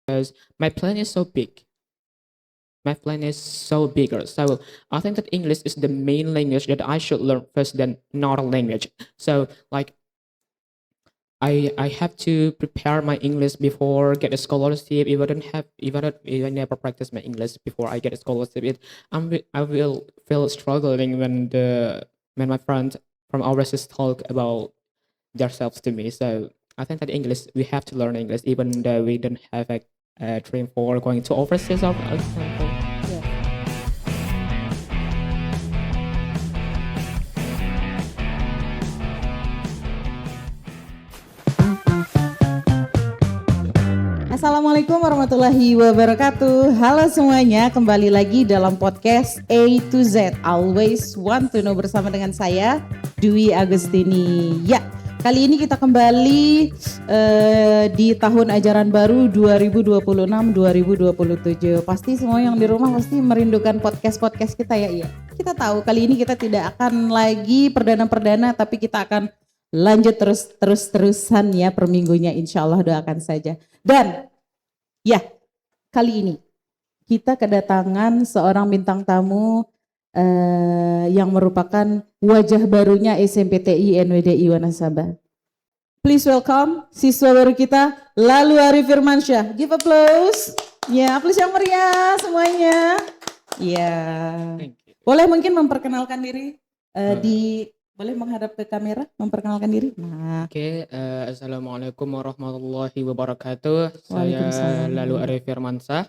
because my plan is so big. My plan is so bigger. So I think that English is the main language that I should learn first than another language. So like I have to prepare my English before get a scholarship. If I never practice my English before I get a scholarship, I will feel struggling when my friends from overseas talk about themselves to me. So I think that English we have to learn English even though we don't have a dream for going to overseas or example. Assalamualaikum warahmatullahi wabarakatuh. Halo semuanya, kembali lagi dalam podcast A to Z Always Want to Know bersama dengan saya Dwi Agustini. Ya, kali ini kita kembali di tahun ajaran baru 2026-2027. Pasti semua yang di rumah pasti merindukan podcast-podcast kita ya. Iya. Kita tahu kali ini kita tidak akan lagi perdana-perdana, tapi kita akan lanjut terus-terusan ya per minggunya, insya Allah, doakan saja. Dan ya, kali ini kita kedatangan seorang bintang tamu yang merupakan wajah barunya SMPTI NWDI Wanasaba. Please welcome siswa baru kita, Lalu Arif Firmansyah. Give applause. Ya, applause yang meriah semuanya. Ya, boleh mungkin memperkenalkan diri boleh menghadap ke kamera, memperkenalkan diri. Nah. Oke, Assalamualaikum warahmatullahi wabarakatuh. Saya Lalu Arif Firmansyah,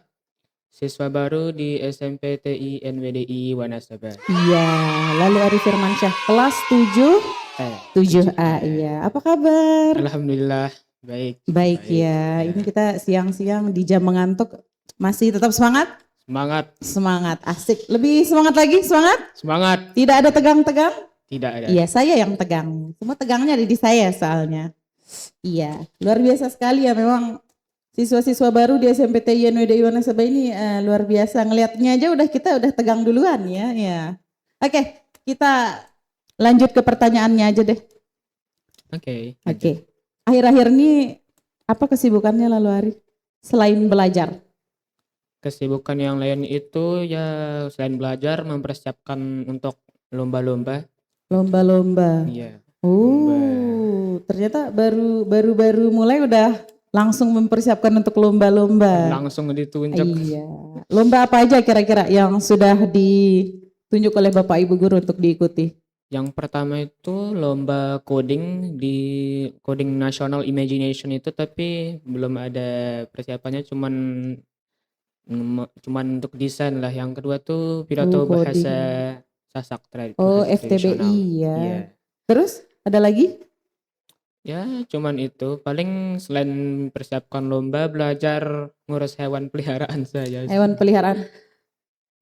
siswa baru di SMPTI NWDI Wanasaba. Iya, Lalu Arif Firmansyah, kelas 7A. Iya, apa kabar? Alhamdulillah, baik. Baik ya, ini kita siang-siang di jam mengantuk, masih tetap semangat? Semangat, asik. Lebih semangat lagi, semangat? Tidak ada tegang-tegang? Tidak ada. Iya, saya yang tegang. Semua tegangnya ada di saya soalnya. Iya, luar biasa sekali ya memang siswa-siswa baru di SMPTI NWDI Wanasaba ini luar biasa. Ngelihatnya aja kita udah tegang duluan ya. Ya. Oke, kita lanjut ke pertanyaannya aja deh. Oke. Akhir-akhir ini apa kesibukannya Lalu Ari selain belajar? Kesibukan yang lain itu ya selain belajar mempersiapkan untuk lomba-lomba. Lomba-lomba. Iya. Ternyata baru mulai udah langsung mempersiapkan untuk lomba-lomba. Langsung ditunjuk. Iya. Lomba apa aja kira-kira yang sudah ditunjuk oleh Bapak Ibu guru untuk diikuti? Yang pertama itu lomba coding di Coding National Imagination itu, tapi belum ada persiapannya, cuman untuk desain lah. Yang kedua tuh pidato bahasa Sasak FTBI ya. Iya. Terus ada lagi? Ya cuman itu, paling selain persiapkan lomba, belajar ngurus hewan peliharaan saya. Hewan peliharaan?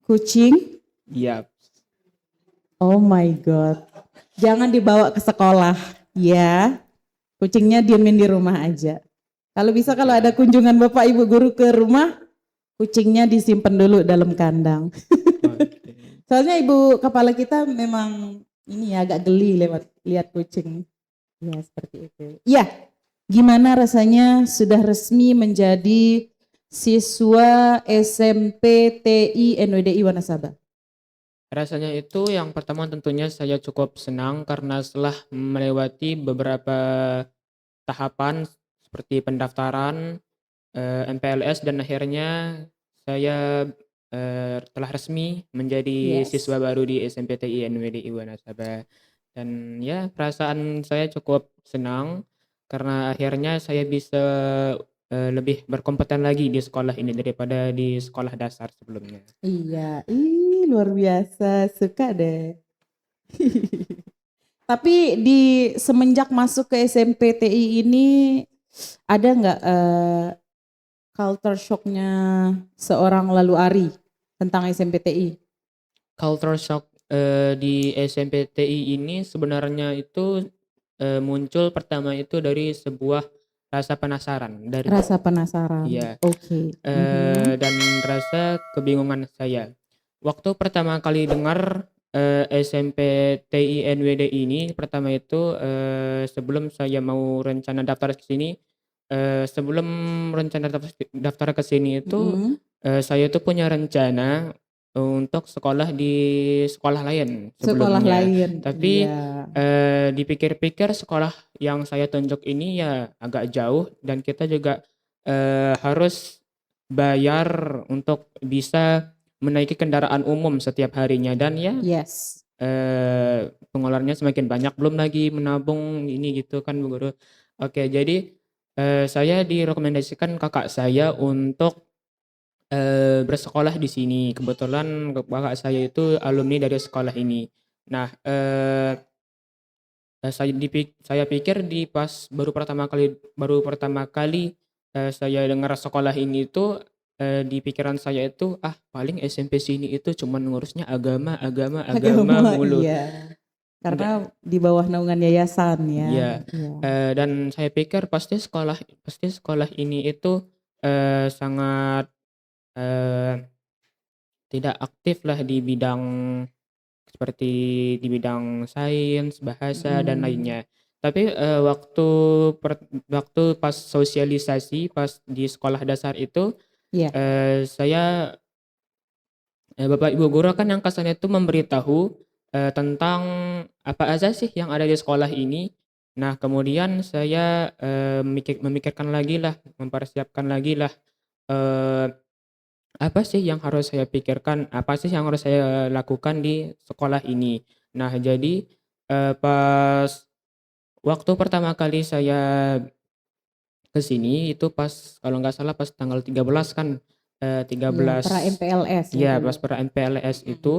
Kucing? Iya. Oh my God. Jangan dibawa ke sekolah ya. Kucingnya diemin di rumah aja. Kalau bisa, kalau ada kunjungan Bapak Ibu guru ke rumah, kucingnya disimpan dulu dalam kandang. Soalnya ibu kepala kita memang ini ya, agak geli lihat kucing. Ya seperti itu. Ya, gimana rasanya sudah resmi menjadi siswa SMPTI NWDI Wanasaba? Rasanya itu yang pertama tentunya saya cukup senang karena setelah melewati beberapa tahapan seperti pendaftaran, MPLS, dan akhirnya saya telah resmi menjadi siswa baru di SMPTI NWDI Wanasaba. Dan ya perasaan saya cukup senang karena akhirnya saya bisa lebih berkompeten lagi di sekolah ini daripada di sekolah dasar sebelumnya. Iya, luar biasa, suka deh. Tapi di semenjak masuk ke SMPTI ini ada nggak culture shocknya seorang Lalu Ari tentang SMPTI? Culture shock di SMPTI ini sebenarnya itu muncul pertama itu dari sebuah rasa penasaran. Rasa penasaran. Iya. Oke. Dan rasa kebingungan saya. Waktu pertama kali dengar SMPTI NWDI ini pertama itu sebelum saya mau rencana daftar ke sini, sebelum rencana daftar ke sini itu, Mm-mm. saya itu punya rencana untuk sekolah di sekolah lain Sekolah sebelumnya. lain, Tapi, iya. dipikir-pikir sekolah yang saya tunjuk ini ya agak jauh dan kita juga, harus bayar untuk bisa menaiki kendaraan umum setiap harinya dan ya, Yes. pengeluarannya semakin banyak, belum lagi menabung ini gitu kan Bu Guru. Oke, jadi, saya direkomendasikan kakak saya untuk, bersekolah di sini. Kebetulan kakak saya itu alumni dari sekolah ini. Nah, saya pikir pas baru pertama kali, saya dengar sekolah ini itu, di pikiran saya itu, "Ah, paling SMP sini itu cuman ngurusnya agama agama agama Agama, mulu." iya. Karena Enggak, di bawah naungan yayasan ya. iya, Iya. dan saya pikir pasti sekolah ini itu, sangat, eee, tidak aktif lah di bidang seperti di bidang sains, bahasa, dan Mm. lainnya. Tapi, waktu pas sosialisasi, pas di sekolah dasar itu, Iya. saya bapak ibu guru kan yang kesannya itu memberitahu, tentang apa aja sih yang ada di sekolah ini. Nah, kemudian saya, memikirkan lagi lah, mempersiapkan lagi lah, eee, apa sih yang harus saya pikirkan, apa sih yang harus saya lakukan di sekolah ini. Nah, jadi, pas waktu pertama kali saya ke sini itu pas kalau nggak salah pas tanggal 13 kan, Iya, pra 13, MPLS ya iya, dulu. pas MPLS Mm. itu,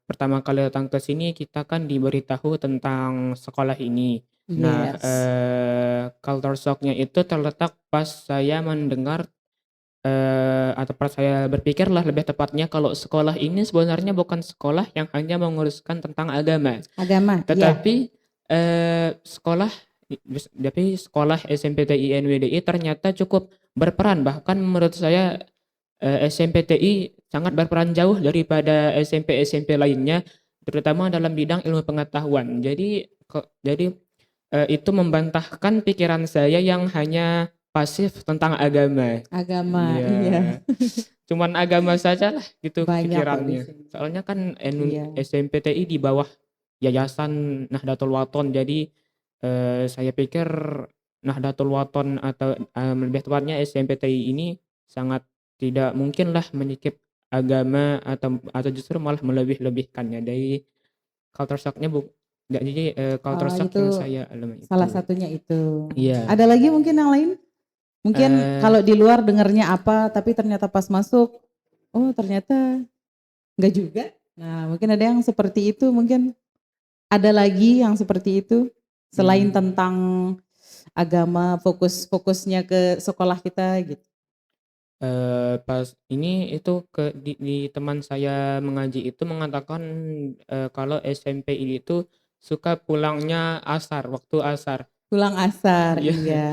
pertama kali datang ke sini kita kan diberitahu tentang sekolah ini. Nah, Yes. culture shock-nya itu terletak pas saya mendengar, atau pas saya berpikirlah lebih tepatnya kalau sekolah ini sebenarnya bukan sekolah yang hanya menguruskan tentang agama. Agama, iya. Tetapi, tapi sekolah SMPTI NWDI ternyata cukup berperan, bahkan menurut saya, SMPTI sangat berperan jauh daripada SMP-SMP lainnya, terutama dalam bidang ilmu pengetahuan. Jadi, itu membantahkan pikiran saya yang hanya pasif tentang agama. Agama, iya. Iya, cuman agama sajalah gitu Banyak kok di pikirannya. sini. Soalnya kan Iya. SMPTI di bawah Yayasan Nahdlatul Wathon. Jadi, saya pikir Nahdlatul Wathon atau, lebih tepatnya SMPTI ini sangat tidak mungkinlah menyikip agama atau justru malah melebih-lebihkannya. Dari culture shock-nya nggak, jadi, culture Oh, shock itu yang saya alami salah itu. satunya itu. Iya, Ada lagi mungkin yang lain? Mungkin eee, kalau di luar dengarnya apa, tapi ternyata pas masuk, oh ternyata enggak juga. Nah, mungkin ada yang seperti itu, mungkin ada lagi yang seperti itu selain mmm. tentang agama, fokusnya ke sekolah kita gitu. Pas ini itu di teman saya mengaji itu mengatakan, kalau SMP ini tuh suka pulangnya waktu asar. Pulang asar, Iya, iya.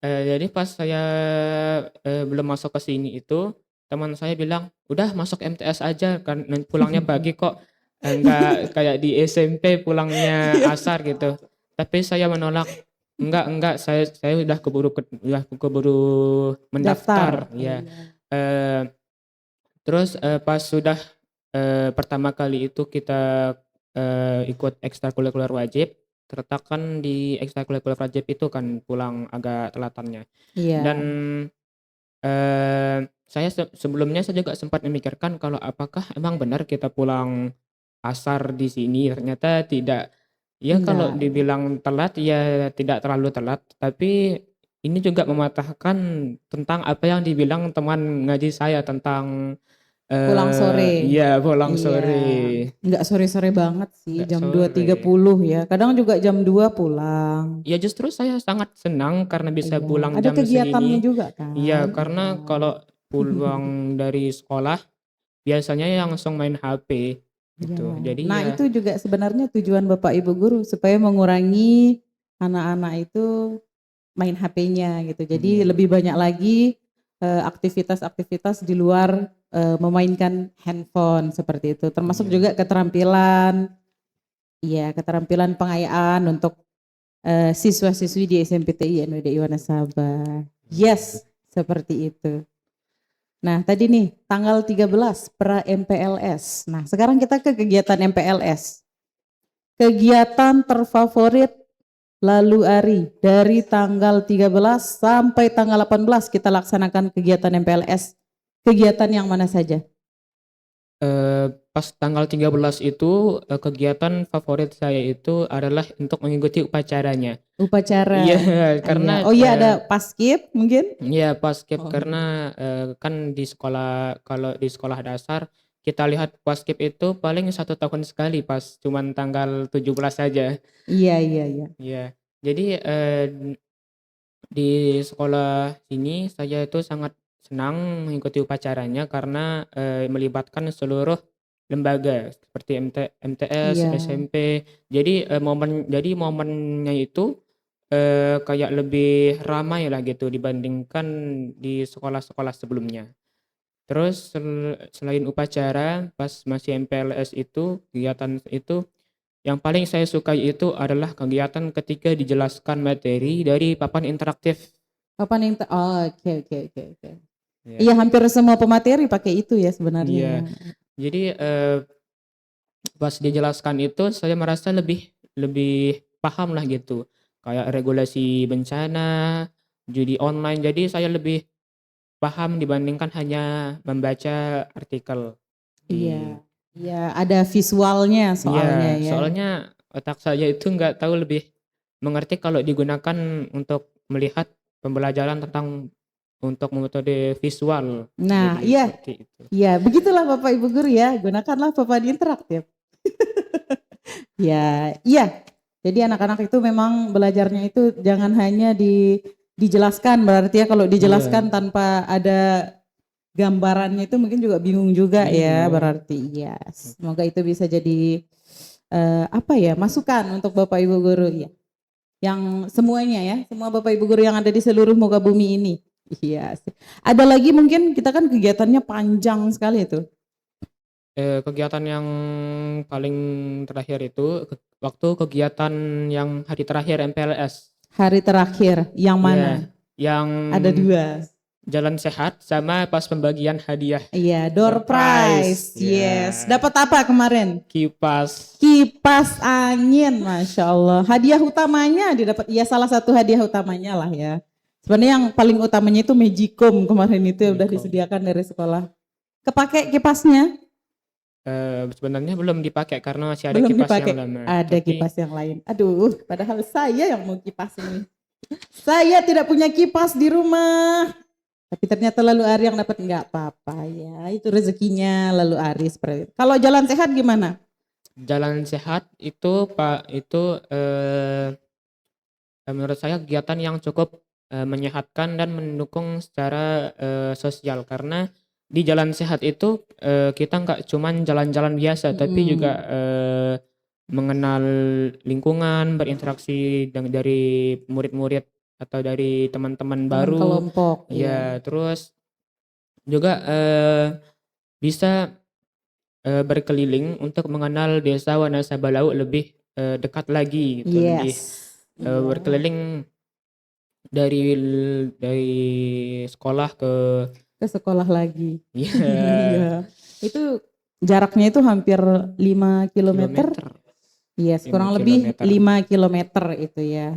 jadi pas saya, belum masuk ke sini itu, teman saya bilang, "Udah masuk MTS aja kan pulangnya pagi kok, nggak kayak di SMP pulangnya Iya. asar," gitu. Tapi saya menolak, "Enggak, saya udah keburu Daftar. mendaftar," ya. Iya. Eee, Terus, pas sudah, pertama kali itu kita, ikut ekstrakurikuler wajib, terletak kan di ekstrakurikuler wajib itu kan pulang agak telatannya. Dan, Iya. sebelumnya saya juga sempat memikirkan kalau apakah emang benar kita pulang asar di sini, ternyata tidak. Ya kalau Enggak. dibilang telat ya tidak terlalu telat, tapi ini juga mematahkan tentang apa yang dibilang teman ngaji saya tentang, Pulang sore. iya, pulang Iya. sore. Enggak sore-sore banget sih, Nggak jam dua sore. tiga puluh ya. Kadang juga jam 2 pulang. Ya justru saya sangat senang karena bisa Iya, pulang ada jam kegiatannya segini. juga kan? Iya, Iya. karena kalau pulang dari sekolah biasanya yang langsung main HP Iya. gitu. Jadi Nah, ya, itu juga sebenarnya tujuan Bapak Ibu guru supaya mengurangi anak-anak itu main HP-nya gitu. Jadi iya, lebih banyak lagi aktivitas-aktivitas di luar memainkan handphone seperti itu. Termasuk iya, juga keterampilan, iya keterampilan pengayaan untuk siswa-siswi di SMPTI NWDI Wanasaba. Yes, seperti itu. Nah, tadi nih tanggal 13 pra MPLS. Nah, sekarang kita ke kegiatan MPLS. Kegiatan terfavorit Lalu Ari dari tanggal 13 sampai tanggal 18 kita laksanakan kegiatan MPLS. Kegiatan yang mana saja? Pas tanggal 13 itu kegiatan favorit saya itu adalah untuk mengikuti upacaranya. Upacara. Iya, Iya. karena Oh iya, ada paskib mungkin? ya paskib Oh. karena kan di sekolah, kalau di sekolah dasar kita lihat paskib itu paling 1 tahun sekali, pas cuman tanggal 17 saja. Iya, iya, iya. Ya, jadi di sekolah ini saya itu sangat senang mengikuti upacaranya karena melibatkan seluruh lembaga seperti MTS, Iya, SMP. Jadi momennya itu kayak lebih ramai lah gitu dibandingkan di sekolah-sekolah sebelumnya. Terus selain upacara pas masih MPLS itu, kegiatan itu yang paling saya sukai itu adalah kegiatan ketika dijelaskan materi dari papan interaktif. papan oh, oke, oke, oke, oke. Ya. Iya, hampir semua pemateri pakai itu ya sebenarnya. Iya. Ya. Jadi pas dijelaskan itu saya merasa lebih lebih paham lah gitu. Kayak regulasi bencana, judi online. Jadi saya lebih paham dibandingkan hanya membaca artikel di. Iya, iya, ada visualnya soalnya Iya, ya. soalnya otak saya itu nggak tahu lebih mengerti kalau digunakan untuk melihat pembelajaran tentang untuk metode visual. Nah, Jadi iya, seperti itu. iya, begitulah Bapak Ibu guru ya, gunakanlah papan interaktif. Ya, iya. Jadi anak-anak itu memang belajarnya itu jangan hanya dijelaskan, berarti ya kalau dijelaskan Iya, tanpa ada gambarannya itu mungkin juga bingung juga ya, bingung. berarti iya. Semoga itu bisa jadi apa ya, masukan untuk Bapak Ibu guru ya. Yang semuanya ya, semua Bapak Ibu guru yang ada di seluruh muka bumi ini. Iya. Ada lagi mungkin kita kan kegiatannya panjang sekali itu. Kegiatan yang paling terakhir itu waktu kegiatan yang hari terakhir MPLS. Hari terakhir yang Iya, mana? yang Ada 2. jalan sehat sama pas pembagian hadiah Iya, door door prize. prize. Ya, Yes. Dapat apa kemarin? kipas. Kipas angin, Masya Allah. Hadiah utamanya didapat, ya salah satu hadiah utamanya lah ya. Sebenarnya yang paling utamanya itu Magicom kemarin itu udah Magicom. disediakan dari sekolah. Kepake kipasnya? Sebenarnya belum dipakai karena masih ada Belum kipas dipakai. yang lama. Ada Tapi kipas yang lain. Aduh, padahal saya yang mau kipas ini. Saya tidak punya kipas di rumah. Tapi ternyata Lalu Ari yang dapat, nggak apa-apa ya. Itu rezekinya Lalu Ari seperti itu. Kalau jalan sehat gimana? jalan sehat itu Pak itu menurut saya kegiatan yang cukup menyehatkan dan mendukung secara sosial, karena di jalan sehat itu kita nggak cuman jalan-jalan biasa tapi juga mengenal lingkungan, berinteraksi dari murid-murid atau dari teman-teman Teman baru. kelompok. Ya, terus juga bisa berkeliling untuk mengenal desa Wanasaba Laut lebih dekat lagi gitu, lebih Yes. Iya. berkeliling dari sekolah ke Ke sekolah lagi. ya Iya. Itu jaraknya itu hampir 5 kilometer. kilometer. Yes, 5 kurang lebih kilometer. 5 kilometer itu ya.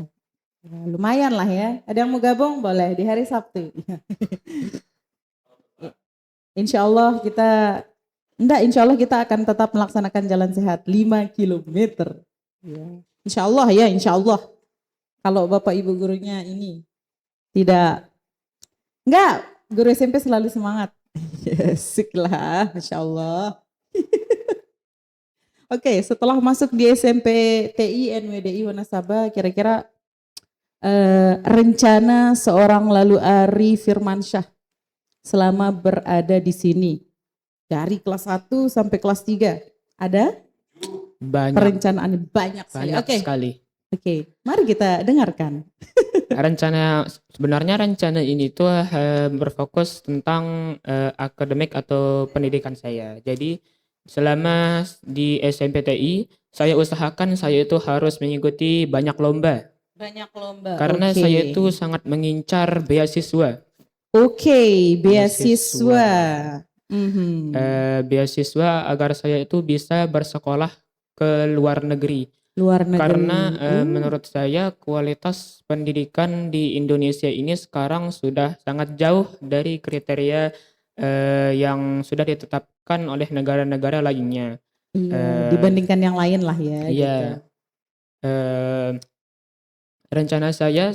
Ya, lumayan lah ya. Ada yang mau gabung boleh di hari Sabtu. Insya Allah kita akan tetap melaksanakan jalan sehat 5 kilometer. Ya. Insya Allah ya, insya Allah. Kalau Bapak Ibu gurunya ini enggak, guru SMP selalu semangat. Asik lah, Masya Allah. Oke, setelah masuk di SMP TI NWDI Wanasaba, kira-kira rencana seorang Lalu Ari Firmansyah selama berada di sini dari kelas 1 sampai kelas 3 ada Banyak perencanaan banyak sekali. Oke. sekali. Oke, mari kita dengarkan. Sebenarnya rencana ini tuh berfokus tentang akademik atau pendidikan saya. Jadi selama di SMPTI saya usahakan saya itu harus mengikuti banyak lomba. Banyak lomba. Karena Oke. saya itu sangat mengincar beasiswa. Oke, Beasiswa. beasiswa. Mhm. Beasiswa agar saya itu bisa bersekolah ke luar negeri. Luar negeri. Karena menurut saya kualitas pendidikan di Indonesia ini sekarang sudah sangat jauh dari kriteria yang sudah ditetapkan oleh negara-negara lainnya. Iya, dibandingkan yang lain lah ya gitu. Iya. Eh, rencana saya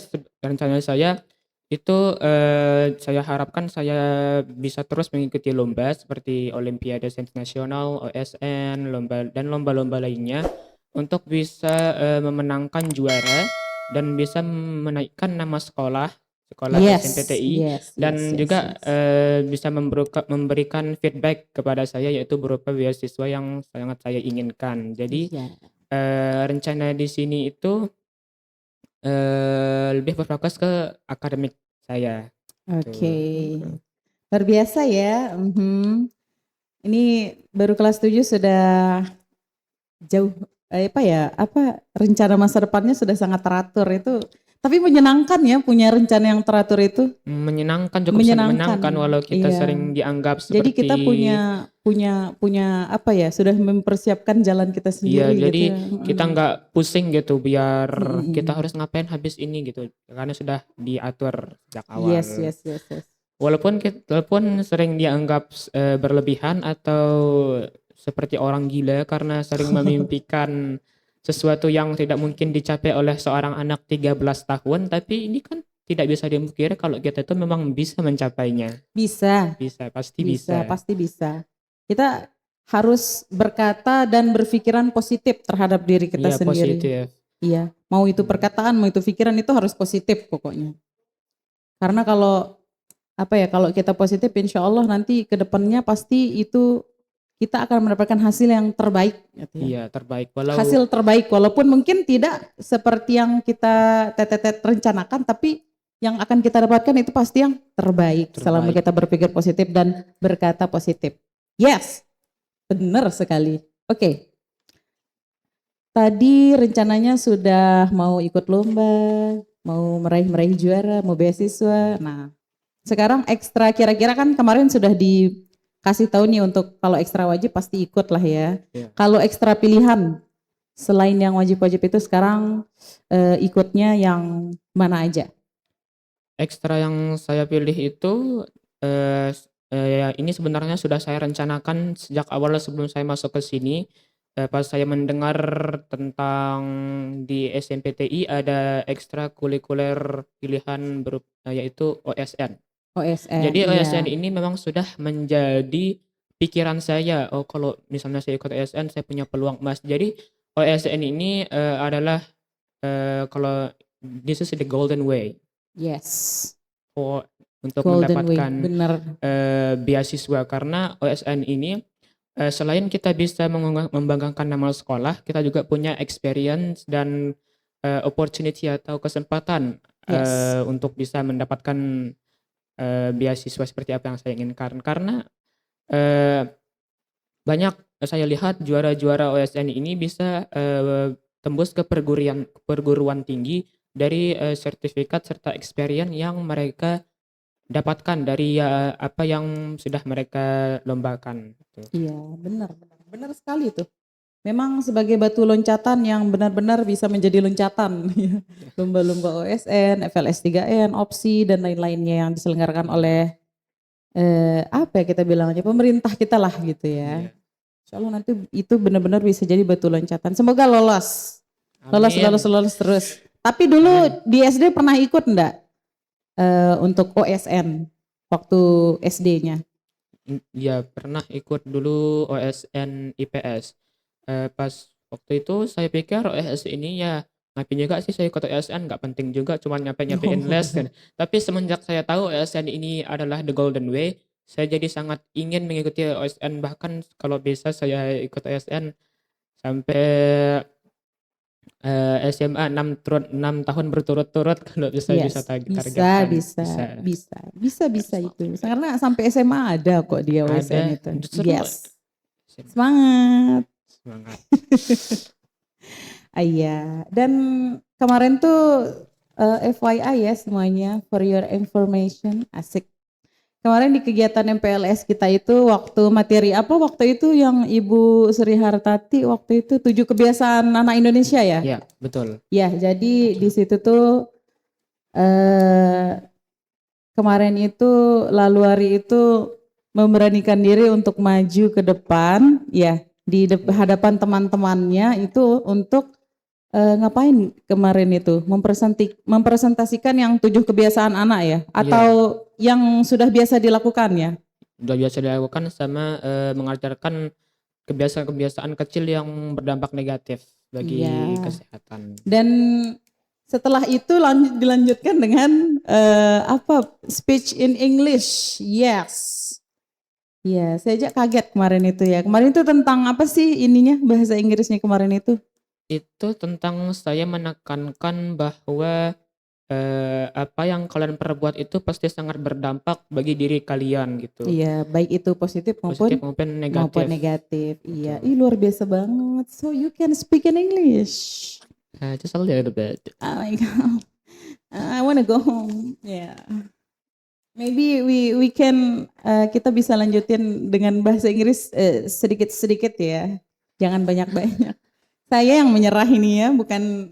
itu saya harapkan saya bisa terus mengikuti lomba seperti Olimpiade Sains Nasional, OSN, lomba-lomba lainnya untuk bisa memenangkan juara dan bisa menaikkan nama sekolah SMPTI dan juga bisa memberikan feedback kepada saya yaitu berupa beasiswa yang sangat saya inginkan. Jadi Iya. rencana di sini itu lebih berfokus ke akademik saya. Oke. Luar biasa ya. Ini baru kelas 7 sudah jauh rencana masa depannya sudah sangat teratur itu. Tapi menyenangkan ya punya rencana yang teratur itu. Menyenangkan, cukup sangat menyenangkan walau kita Iya. sering dianggap Jadi seperti kita punya apa ya, sudah mempersiapkan jalan kita iya, sendiri jadi gitu. kita nggak pusing gitu biar kita harus ngapain habis ini gitu karena sudah diatur sejak awal. Yes. Walaupun sering dianggap berlebihan atau seperti orang gila karena sering memimpikan sesuatu yang tidak mungkin dicapai oleh seorang anak 13 tahun, tapi ini kan tidak bisa dipungkiri kalau kita itu memang bisa mencapainya. Bisa, Pasti bisa. pasti bisa. Kita harus berkata dan berpikiran positif terhadap diri kita Iya, sendiri. positif. Iya, mau itu perkataan, mau itu pikiran itu harus positif pokoknya. Karena kalau kita positif, insya Allah nanti ke depannya pasti itu kita akan mendapatkan hasil yang terbaik. Gitu ya. Iya, terbaik. Hasil terbaik, walaupun mungkin tidak seperti yang kita rencanakan, tapi yang akan kita dapatkan itu pasti yang terbaik. Selama kita berpikir positif dan berkata positif. Yes, benar sekali. Oke. Tadi rencananya sudah mau ikut lomba, mau meraih juara, mau beasiswa. Nah, sekarang ekstra kira-kira kan kemarin sudah dikasih tahu nih untuk kalau ekstra wajib pasti ikut lah ya. Yeah. Kalau ekstra pilihan selain yang wajib-wajib itu sekarang ikutnya yang mana aja? Ekstra yang saya pilih itu ya ini sebenarnya sudah saya rencanakan sejak awal sebelum saya masuk ke sini. Pas saya mendengar tentang di SMPTI ada ekstrakurikuler pilihan yaitu OSN. Jadi OSN ini memang sudah menjadi pikiran saya. Oh, kalau misalnya saya ikut OSN saya punya peluang emas. Jadi OSN ini adalah kalau this is the golden way. Yes. Untuk mendapatkan beasiswa karena OSN ini selain kita bisa membanggakan nama sekolah, kita juga punya experience dan opportunity atau kesempatan untuk bisa mendapatkan beasiswa seperti apa yang saya inginkan. Karena banyak saya lihat juara-juara OSN ini bisa tembus ke perguruan tinggi dari sertifikat serta experience yang mereka dapatkan dari apa yang sudah mereka lombakan. Iya, benar sekali tuh. Memang sebagai batu loncatan yang benar-benar bisa menjadi loncatan. Lomba-lomba OSN, FLS 3N, OPSI dan lain-lainnya yang diselenggarakan oleh kita bilang aja pemerintah kita lah gitu ya. Insya Allah nanti itu benar-benar bisa jadi batu loncatan. Semoga lolos. Lolos terus. Tapi dulu di SD pernah ikut enggak? Untuk OSN waktu SD-nya? Ya pernah ikut dulu OSN IPS. Pas waktu itu saya pikir OSN ini ya ngapain juga sih saya ikut OSN, nggak penting juga, cuma nyapain les kan. Tapi semenjak saya tahu OSN ini adalah the golden way, saya jadi sangat ingin mengikuti OSN, bahkan kalau bisa saya ikut OSN sampai SMA 6 tahun berturut-turut kalau bisa targetkan. Bisa itu. Karena sampai SMA ada kok dia OSN itu. Yes. Semangat. Iya, dan kemarin tuh FYI ya semuanya, for your information, asik. Kemarin di kegiatan MPLS kita itu waktu materi apa waktu itu yang Ibu Sri Hartati waktu itu 7 kebiasaan anak Indonesia ya? Ya, betul. Ya, jadi di situ tuh eh, kemarin itu Laluari itu memberanikan diri untuk maju ke depan ya di hadapan teman-temannya itu untuk ngapain kemarin itu mempresentasikan yang 7 kebiasaan anak ya atau yang sudah biasa dilakukan ya. Udah biasa dilakukan sama mengajarkan kebiasaan-kebiasaan kecil yang berdampak negatif bagi Iya. kesehatan. Dan setelah itu dilanjutkan dengan speech in English. Yes. Ya, saya aja kaget kemarin itu ya. Kemarin itu tentang apa sih ininya bahasa Inggrisnya kemarin itu? Itu tentang saya menekankan bahwa apa yang kalian perbuat itu pasti sangat berdampak bagi diri kalian gitu. Iya, baik itu positif Positif maupun maupun negatif. negatif. Iya, Betul. luar biasa banget. So you can speak in English. Just a little bit. Oh my god. I wanna go home. Yeah. Maybe we can kita bisa lanjutin dengan bahasa Inggris sedikit-sedikit ya. Jangan banyak-banyak. Saya yang menyerah ini ya, bukan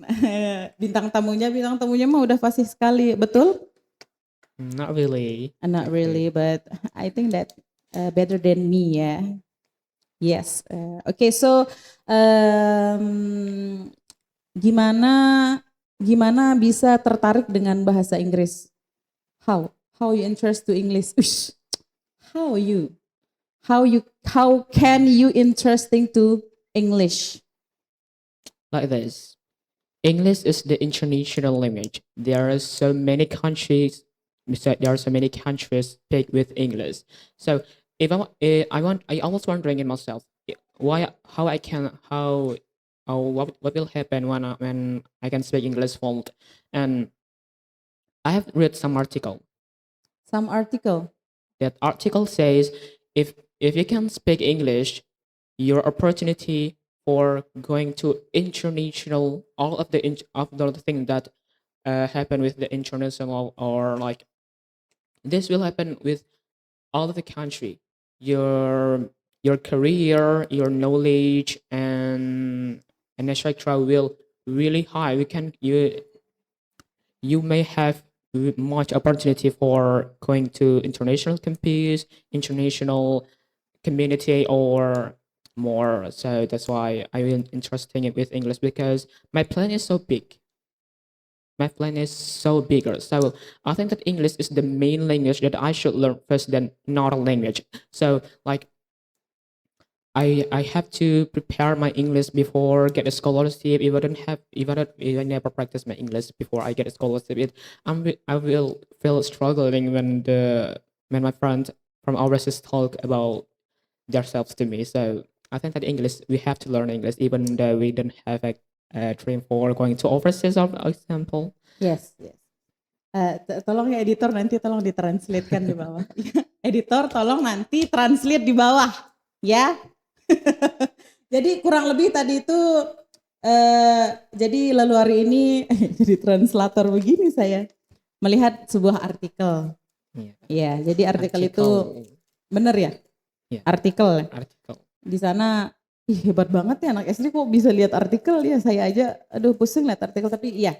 bintang tamunya. Bintang tamunya mah udah fasih sekali, betul? Not really. Not really, but I think that better than me ya. Yes. Okay, so gimana bisa tertarik dengan bahasa Inggris? How you interest to English? Ush. How can you interesting to English? Like this. English is the international language. There are so many countries. There are so many countries speak with English. So if I was wondering in myself what will happen when I can speak English fluent, and I have read some article. Some article. That article says if you can speak English, your opportunity for going to international, all of the things that happen with the international, or like this will happen with all of the country, your career, your knowledge, and etc. will really high. You may have much opportunity for going to international campus, international community, or more. So that's why I'm interested with English, because my plan is so big. My plan is so bigger. So I think that English is the main language that I should learn first than another language. So like I have to prepare my English before get a scholarship. If I never practice my English before I get a scholarship, I will feel struggling when my friends from overseas talk about themselves to me. So I think that English, we have to learn English even though we don't have a dream for going to overseas, for example. Yes. Tolong ya editor, nanti tolong ditranslatekan di bawah. Editor tolong nanti translate di bawah ya. Jadi kurang lebih tadi itu jadi lalu hari ini jadi translator begini saya melihat sebuah artikel. Ya, jadi artikel itu benar ya? Yeah. Artikel. Di sana hebat banget ya anak SD kok bisa lihat artikel ya, saya aja aduh pusing lihat artikel, tapi iya.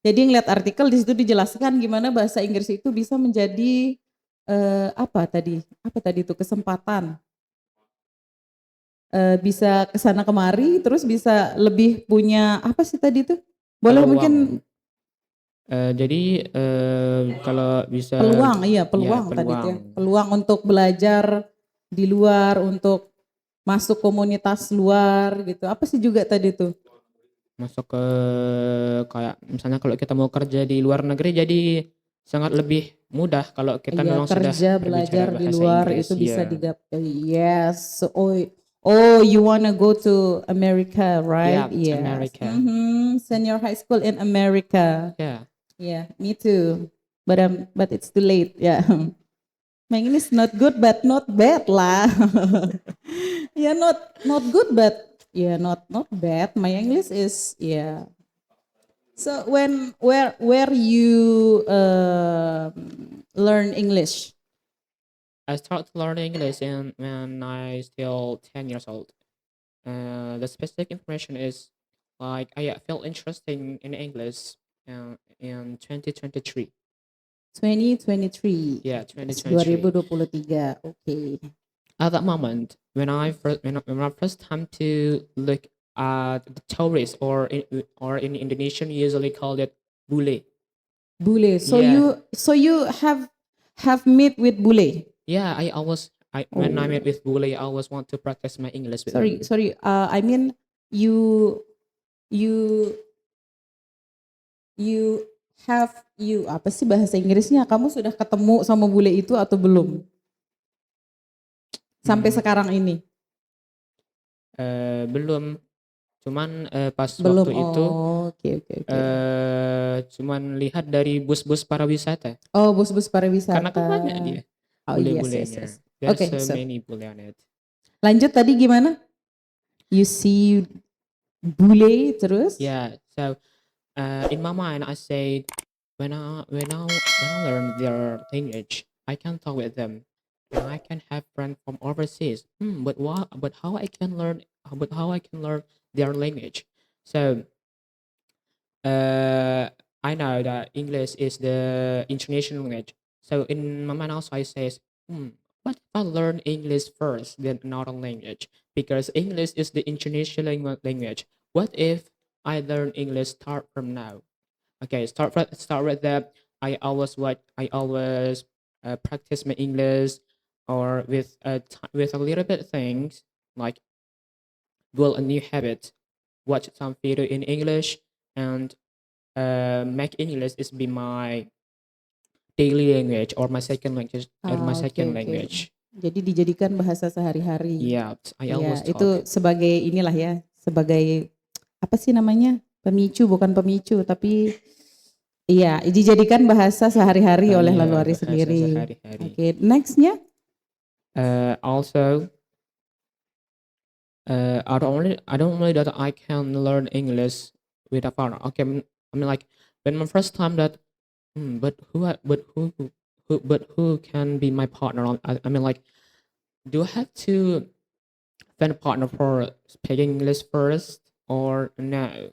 Jadi ngeliat artikel di situ dijelaskan gimana bahasa Inggris itu bisa menjadi apa tadi itu kesempatan. Bisa kesana kemari, terus bisa lebih punya apa sih tadi itu? Boleh peluang. Mungkin jadi kalau bisa peluang tadi itu ya. Peluang untuk belajar di luar, untuk masuk komunitas luar gitu. Apa sih juga tadi itu? Masuk ke kayak misalnya kalau kita mau kerja di luar negeri, jadi sangat lebih mudah kalau kita memang kerja sudah belajar di luar Inggris, itu bisa didapat. Yes. Oh, you wanna go to America, right? Yeah, yes. America. Senior high school in America. Yeah, me too. But it's too late. Yeah. My English not good, but not bad lah. Yeah, not good, but Yeah, not bad. My English is yeah. So where you learn English? I started learning English when I still 10 years old. The specific information is like I felt interesting in English in 2023. 2023. Yeah, Yes, 2023. 2023. Oke. At that moment, when I first time to look at the tourists or in Indonesian usually call it bule. Bule. Yeah, So you have meet with bule. yeah. When I met Oh, with bule, I always want to practice my English with sorry, them. sorry. I mean you you you you apa sih bahasa Inggrisnya? Kamu sudah ketemu sama bule itu atau belum? Sampai Hmm, sekarang ini? belum. Cuman pas Belum. waktu itu Oh, oke oke oke. cuman lihat dari bus-bus para wisata. Oh, bus-bus Karena kan pariwisata. banyak dia Oh, yes yes yes. bule-bulenya. There's Oke, so so many bule on it. lanjut tadi gimana? You see bule terus? Yeah, so in my mind, I said when I learn their language, I can talk with them, and I can have friends from overseas. But what? But how I can learn? But how I can learn their language? So uh, I know that English is the international language. So in my mind also I says, what if I learn English first, then another language? Because English is the international language. What if I learn English start from now? Okay, start with that. I always practice my English, or with a little bit things like build a new habit, watch some video in English, and make English is be my daily language or my second language Ah, oke oke. language. Jadi dijadikan bahasa sehari-hari. Yeah, I always Iya, talk. itu sebagai inilah ya, sebagai apa sih namanya? Pemicu, bukan pemicu, tapi iya, dijadikan bahasa sehari-hari oleh Yeah, Laluari bahasa sendiri. sehari-hari. Oke, nextnya? Also, I don't really that I can learn English with a partner. Okay, I mean like when my first time that, but who can be my partner? I mean like, do I have to find a partner for speaking English first or no?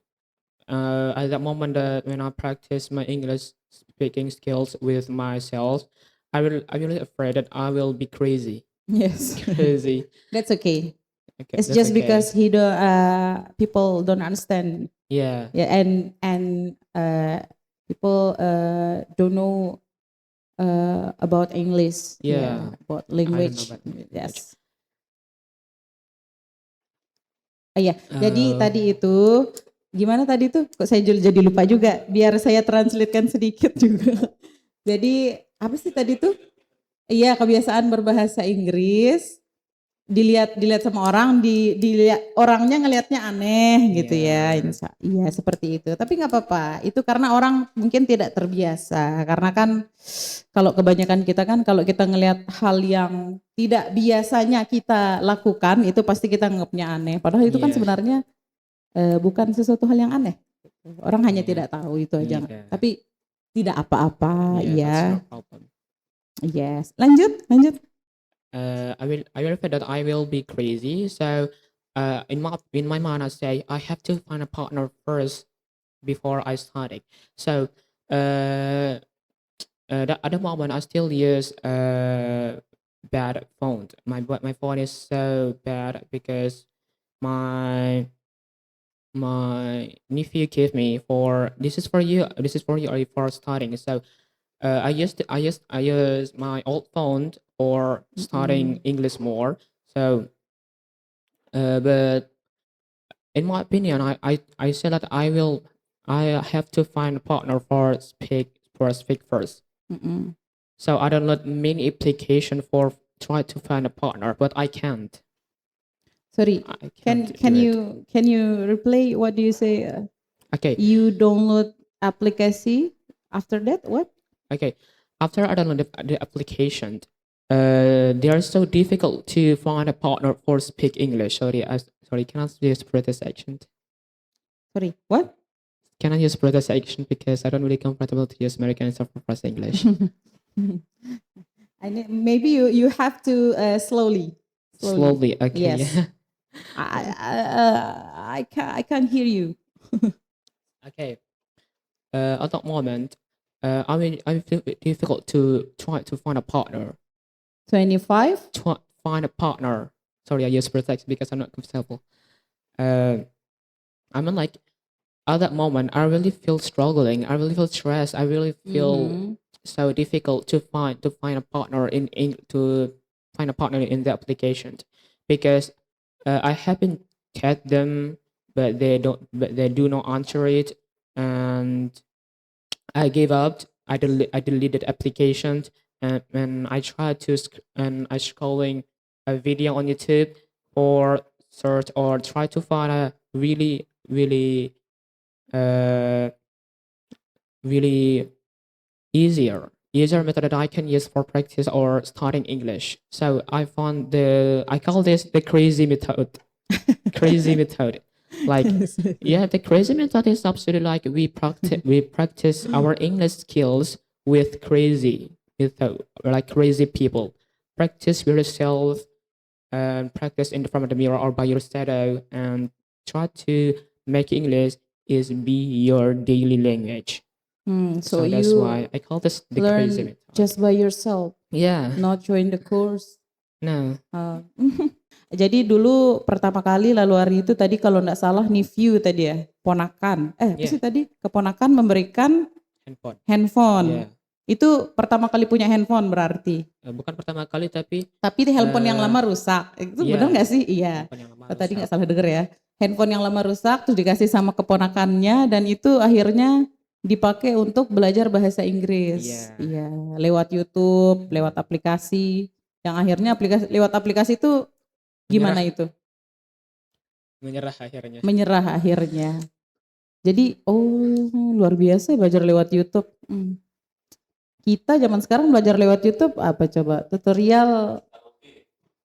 At that moment that when I practice my English speaking skills with myself, I'm really afraid that I will be crazy. Yes. Crazy. That's okay. Okay, It's that's just okay. because people don't understand. Yeah. Yeah, and people don't know about English. Yeah. Yeah, about I don't know language. about language. Yes. Iya, jadi Uh, tadi itu gimana tadi tuh? Kok saya jadi lupa juga. Biar saya translatekan sedikit juga. Jadi apa sih tadi tuh? Iya, kebiasaan berbahasa Inggris. Dilihat sama orang, dilihat orangnya ngelihatnya aneh gitu ya. yeah. Iya seperti itu. Tapi nggak apa-apa. Itu karena orang mungkin tidak terbiasa. Karena kan kalau kebanyakan kita kan kalau kita ngelihat hal yang tidak biasanya kita lakukan itu pasti kita nganggapnya aneh. Padahal itu kan Yeah. sebenarnya bukan sesuatu hal yang aneh. Orang hanya Yeah. tidak tahu itu aja. Yeah. Tapi tidak apa-apa. Yeah, that's Ya. no problem. Yes. Lanjut. I will feel that I will be crazy. So, in my mind, I say I have to find a partner first before I starting. So, at the moment, I still use bad phone. My phone is so bad because my nephew gave me for this is for you. This is for you or for starting. So, I use my old phone for studying English more. So, but in my opinion, I say that I have to find a partner for speak first. Mm-mm. So I don't need many application for try to find a partner, but I can't. Sorry. I Can can't do it. can you replay what do you say? Okay, You download aplikasi after that what? okay. After I download the application, they are so difficult to find a partner for speak English. Sorry, can I use British accent? Sorry, what? Can I use British accent because I don't really comfortable to use American and South English. Maybe you have to slowly. Slowly, okay. Yes. Yeah. I can't hear you. Okay. At that moment, I feel it difficult to try to find a partner. 25? Find a partner. Sorry, I use British because I'm not comfortable. I mean, like at that moment, I really feel struggling. I really feel stressed. I really feel so difficult to find a partner to find a partner in the application because I haven't chat them, but they do not answer it, and I gave up. I deleted applications, and I tried to and I scrolling a video on YouTube or search or try to find a uh really easier method that I can use for practice or studying English. So I call this the crazy method. Crazy method. Like yeah, the crazy method is absolutely like we practice our English skills with crazy method, like crazy people. Practice with yourself and practice in front of the mirror or by your shadow and try to make English is be your daily language. So So that's you why I call this the crazy learn method. just by yourself, Yeah. not join the course. No. Jadi dulu pertama kali lalu hari itu tadi kalau nggak salah Niviu tadi ya, ponakan. Apa sih tadi? Keponakan memberikan handphone. Yeah. Itu pertama kali punya handphone berarti. Bukan pertama kali tapi handphone yang lama rusak. Itu benar nggak sih? Iya. Tadi nggak salah denger ya. Handphone yang lama rusak terus dikasih sama keponakannya dan itu akhirnya dipakai untuk belajar bahasa Inggris. Iya, lewat YouTube, lewat aplikasi. Yang akhirnya lewat aplikasi itu gimana itu? Menyerah akhirnya. Menyerah akhirnya. Jadi, luar biasa belajar lewat YouTube. Kita zaman sekarang belajar lewat YouTube apa coba? Tutorial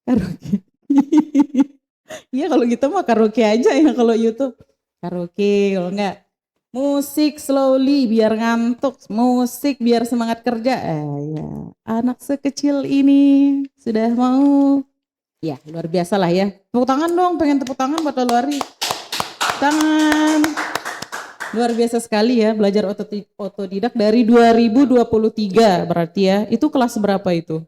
karaoke. Iya kalau kita mah karaoke aja ya kalau YouTube. Karaoke kalau enggak musik slowly biar ngantuk, musik biar semangat kerja. Ya. Anak sekecil ini sudah mau. Ya luar biasa lah ya. Tepuk tangan dong, pengen tepuk tangan buat Laluari. Tangan. Luar biasa sekali ya belajar otodidak dari 2023 berarti ya. Itu kelas berapa itu?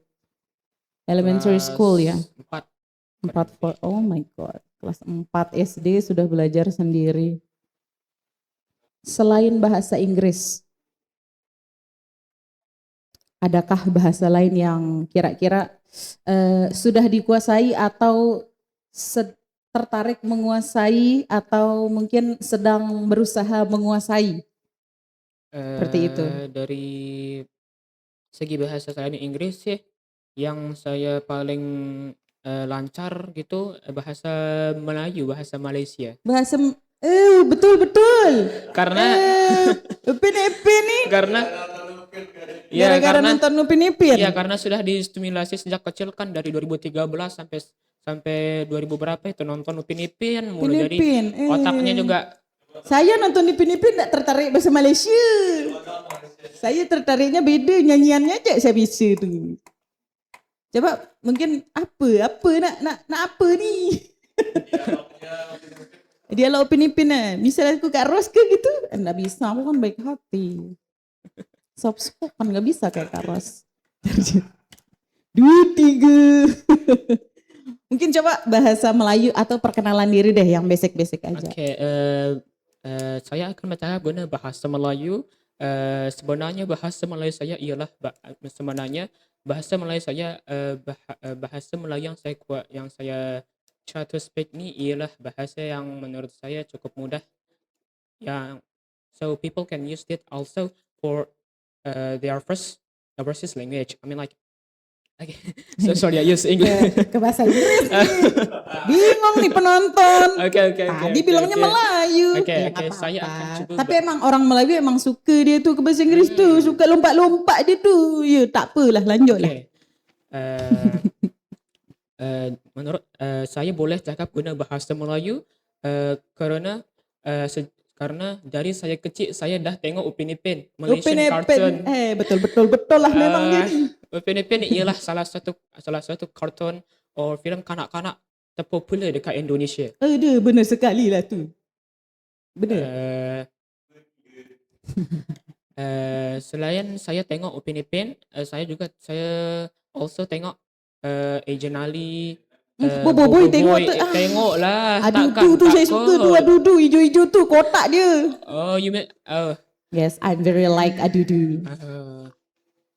Elementary school ya? 4. Oh my god. Kelas 4 SD sudah belajar sendiri. Selain bahasa Inggris, adakah bahasa lain yang kira-kira sudah dikuasai atau tertarik menguasai atau mungkin sedang berusaha menguasai? Seperti itu. Dari segi bahasa selain Inggris sih, yang saya paling lancar gitu bahasa Melayu, bahasa Malaysia. Betul. Karena Upin Ipin nih. Gara-gara nonton Upin Ipin. Iya, karena sudah distimulasi sejak kecil kan dari 2013 sampai 2000 berapa itu nonton Upin Ipin mulu. Jadi otaknya juga. Saya nonton Upin Ipin enggak tertarik bahasa Malaysia. Saya tertariknya beda, nyanyiannya aja saya bisa tuh. Coba mungkin apa nak apa nih? Dia lo Upin Ipin misalnya aku Kak Ros ke gitu, enggak bisa, aku kan baik hati. Soft spoken enggak bisa kayak Kak Ros. 2, 3. Mungkin coba bahasa Melayu atau perkenalan diri deh yang basic-basic aja. Oke, saya akan bertanya guna bahasa Melayu. Sebenarnya bahasa Melayu saya ialah bahasa Melayu yang saya try to speak ni ialah bahasa yang menurut saya cukup mudah, yang so people can use it also for their first overseas language. I mean like okay. So sorry I use English ke bahasa Inggris nih. Bingung nih penonton. Okay. Tadi bilangnya Melayu. Okay, saya akan coba. Tapi emang orang Melayu emang suka dia tuh ke bahasa Inggris tuh, suka lompat-lompat dia tuh. Ya tak apalah, lanjut lah. menurut saya boleh cakap guna bahasa Melayu karena karena dari saya kecil saya dah tengok Upin Ipin Upin Malaysian cartoon. Ipin. Betul lah memang dia Eh, nih. Upin Ipin ialah salah satu kartun atau filem kanak-kanak terpopular dekat Indonesia. Aduh, benar sekali lah tu. Benar. Eh, Selain saya tengok Upin Ipin, saya also tengok Agent Ali, Boboiboy tengok Boboiboy. tu. Tengok lah, Aduh takkan tu saya suka tu. takut. Aduh hijau-hijau tu kotak dia. Oh, you mean Yes, I'm very like Adudu. uh,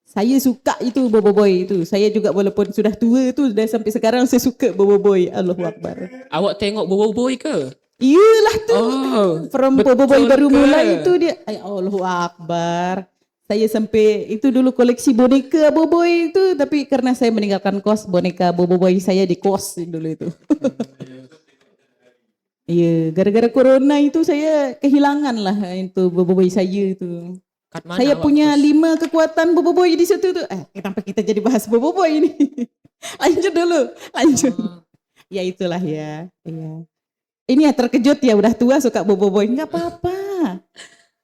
Saya suka itu Boboiboy itu. Saya juga walaupun sudah tua tu dah sampai sekarang saya suka Boboiboy. Allahu Akbar. awak tengok Boboiboy ke? Iyalah tu. Oh, From betul Boboiboy baru ke? mulai itu dia. Ay, Allahu Akbar. Saya sampai itu dulu koleksi boneka Boboiboy itu, tapi karena saya meninggalkan kos, boneka Boboiboy saya di kos dulu itu. Iya, gara-gara corona itu saya kehilangan lah itu Boboiboy saya itu. Kat mana Saya awak punya kos? 5 kekuatan Boboiboy di situ tuh. Kenapa kita jadi bahas Boboiboy ini? Lanjut dulu, lanjut. Oh, Ya itulah ya. Iya. Ini ya terkejut ya udah tua suka Boboiboy. Enggak apa-apa.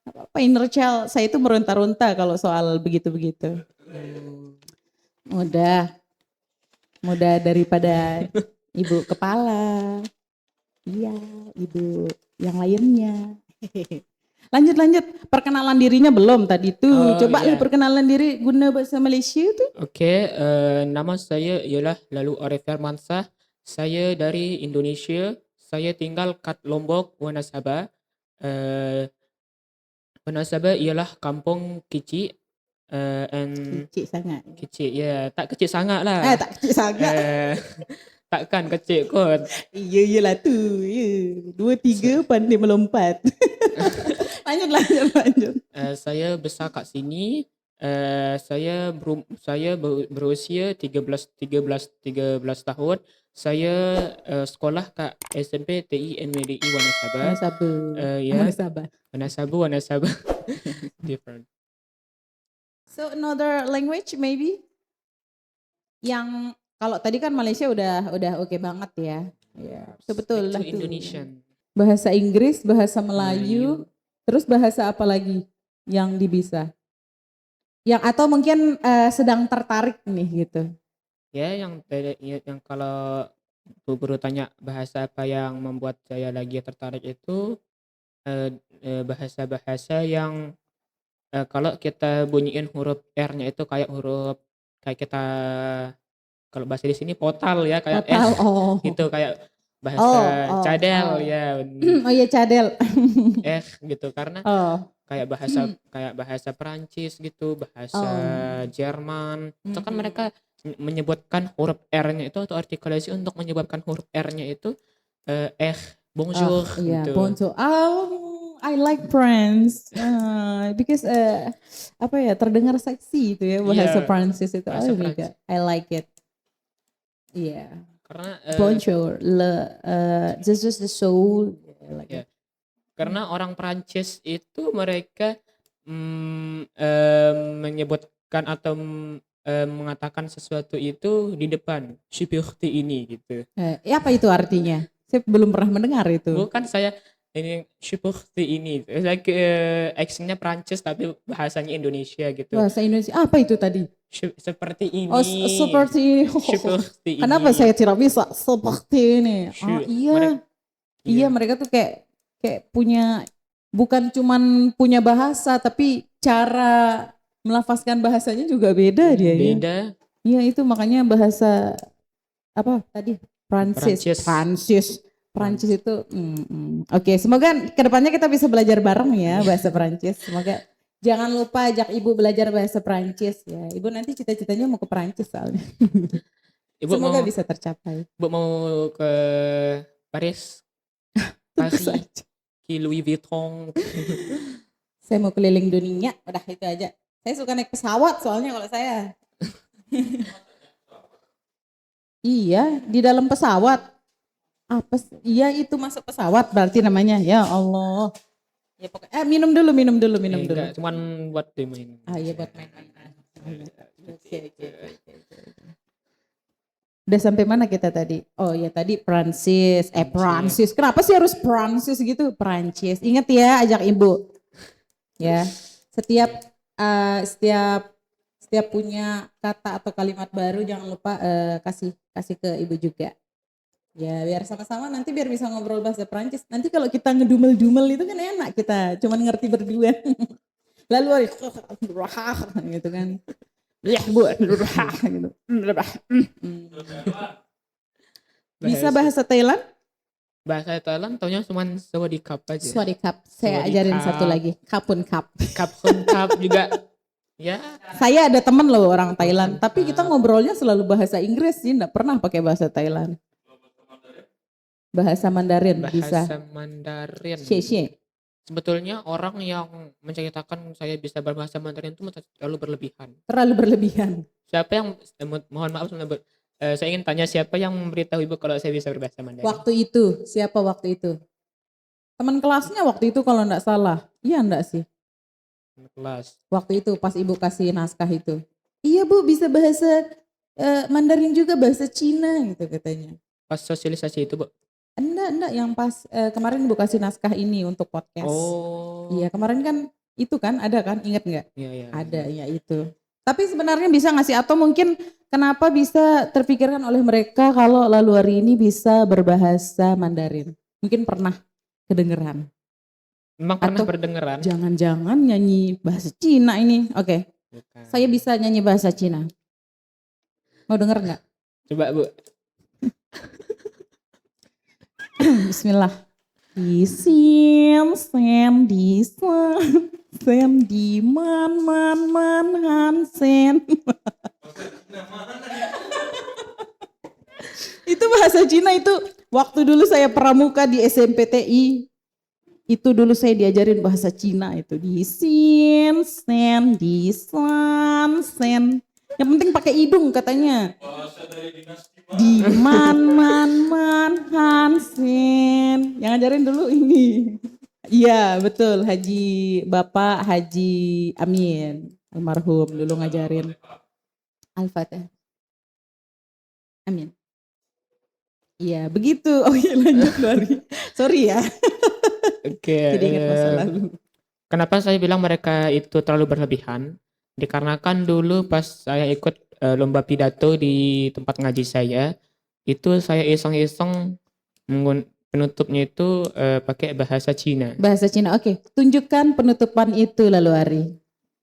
Enggak apa-apa, inner child. Saya itu meronta-ronta kalau soal begitu-begitu. Mudah daripada ibu kepala. Iya, ibu yang lainnya. Lanjut. Perkenalan dirinya belum tadi tuh. Oh, Coba lah iya. perkenalan diri guna bahasa Malaysia tuh. Okey, nama saya ialah Lalu Arif Firmansyah. Saya dari Indonesia. Saya tinggal kat Lombok, Wanasaba. Wanasaba ialah kampung kecil and Kecil sangat. kecil, ya, tak kecil sangat lah. Tak kecil sangat. Takkan kecil kot. Iyalah tu. Ya. 2, 3 pandai melompat. Lanjut. Saya besar kat sini. Saya berusia 13 tahun. Saya sekolah kat SMP TI NMDI Wanasaba. Ya, Wanasaba. Different. So another language maybe? Yang kalau tadi kan Malaysia udah oke banget ya. Ya, betul lah Itu tuh. Indonesian. Bahasa Inggris, bahasa Melayu, terus bahasa apa lagi yang dibisa? Yang atau mungkin sedang tertarik nih gitu. Ya, yang kalau guru tanya bahasa apa yang membuat saya lagi tertarik itu bahasa-bahasa yang kalau kita bunyiin huruf R-nya itu kayak kita kalau bahasa di sini portal ya kayak Total. gitu kayak bahasa cadel ya Oh iya cadel. gitu karena Oh. kayak bahasa Perancis gitu, bahasa Jerman. Itu kan mereka menyebutkan huruf R-nya itu atau artikulasi untuk menyebabkan huruf R-nya itu bonjour Iya, gitu. bonjour. I like Prince because apa ya terdengar seksi itu ya bahasa Iya, Prancis itu. bahasa Oh my Perancis. god, I like it. Iya. Karena Bonjour, this is the soul. I like ya, it. karena orang Perancis itu mereka menyebutkan atau mengatakan sesuatu itu di depan seperti ini gitu. Apa itu artinya? Saya belum pernah mendengar itu. Bukan saya ini seperti ini. Like accentnya Perancis tapi bahasanya Indonesia gitu. Bahasa Indonesia. Apa itu tadi? Seperti ini. Oh, seperti ini. Seperti ini. Kenapa saya tidak bisa seperti ini? Iya. Iya, mereka tuh kayak punya bukan cuman punya bahasa tapi cara melafazkan bahasanya juga beda dia. Beda. Iya, itu makanya bahasa apa tadi? Prancis itu. Oke, semoga kedepannya kita bisa belajar bareng ya bahasa Prancis. Semoga jangan lupa ajak ibu belajar bahasa Prancis ya. Ibu nanti cita-citanya mau ke Prancis soalnya. Ibu Semoga mau bisa tercapai. Ibu mau ke Paris? Tentu Paris, saja. ke Louis Vuitton. Saya mau keliling dunia, udah itu aja. Saya suka naik pesawat soalnya kalau saya. Iya, di dalam pesawat. Iya itu masuk pesawat berarti namanya. Ya Allah. Ya pokoknya minum dulu. Enggak, cuman buat dimain. Iya buat main-main. Oke. Udah sampai mana kita tadi? Oh ya tadi Prancis. Prancis. Prancis. Kenapa sih harus Prancis gitu? Prancis. Ingat ya, ajak ibu. Ya. Setiap setiap punya kata atau kalimat baru jangan lupa kasih ke ibu juga. Ya biar sama-sama nanti biar bisa ngobrol bahasa Prancis. Nanti kalau kita ngedumel-dumel itu kan enak kita. Cuman ngerti berdua. Lalu gitu kan. Ya bu, gitu. Bisa bahasa Thailand? Bahasa Thailand taunya cuma Sawadikap aja. Swadikap. Saya Sawadikap. ajarin satu lagi. Kapun kap. Kap juga. Ya. Saya ada teman loh orang Thailand. Tapi kita ngobrolnya selalu bahasa Inggris sih. Nggak pernah pakai bahasa Thailand. Bahasa Mandarin bisa. Bahasa Mandarin. Xie. Sebetulnya orang yang menceritakan saya bisa berbahasa Mandarin itu terlalu berlebihan. Terlalu berlebihan. Siapa yang mohon maaf saya ingin tanya siapa yang memberitahu ibu kalau saya bisa berbahasa Mandarin? Waktu itu, siapa waktu itu? Teman kelasnya waktu itu kalau enggak salah. Iya enggak sih? Kelas. Waktu itu pas ibu kasih naskah itu. Iya bu bisa bahasa Mandarin juga bahasa Cina gitu katanya. Pas sosialisasi itu bu? Enggak yang pas kemarin ibu kasih naskah ini untuk podcast. Oh. Iya kemarin kan itu kan ada kan inget nggak? Iya. Ada ya itu. Tapi sebenarnya bisa nggak sih atau mungkin kenapa bisa terpikirkan oleh mereka kalau lalu hari ini bisa berbahasa Mandarin? Mungkin pernah kedengeran. Memang pernah berdengeran? Jangan-jangan nyanyi bahasa Cina ini. Oke. Saya bisa nyanyi bahasa Cina. Mau denger nggak? Coba bu. Bismillah. Di sin sen di sen di man han sen. Itu bahasa Cina itu waktu dulu saya pramuka di SMPTI. Itu dulu saya diajarin bahasa Cina itu di sin sen di san sen. Yang penting pakai hidung katanya. Di man Hansen. Yang ngajarin dulu ini. Iya betul Bapak Haji Amin. Almarhum dulu ngajarin. Al-Fatihah. Amin. Iya begitu. Oh iya lanjut Lari. Sorry ya. Oke. Jadi ingat masa lalu. Kenapa saya bilang mereka itu terlalu berlebihan? Dikarenakan dulu pas saya ikut lomba pidato di tempat ngaji saya, itu saya iseng-iseng penutupnya itu pakai bahasa Cina. Bahasa Cina, oke. Tunjukkan penutupan itu lalu Ari.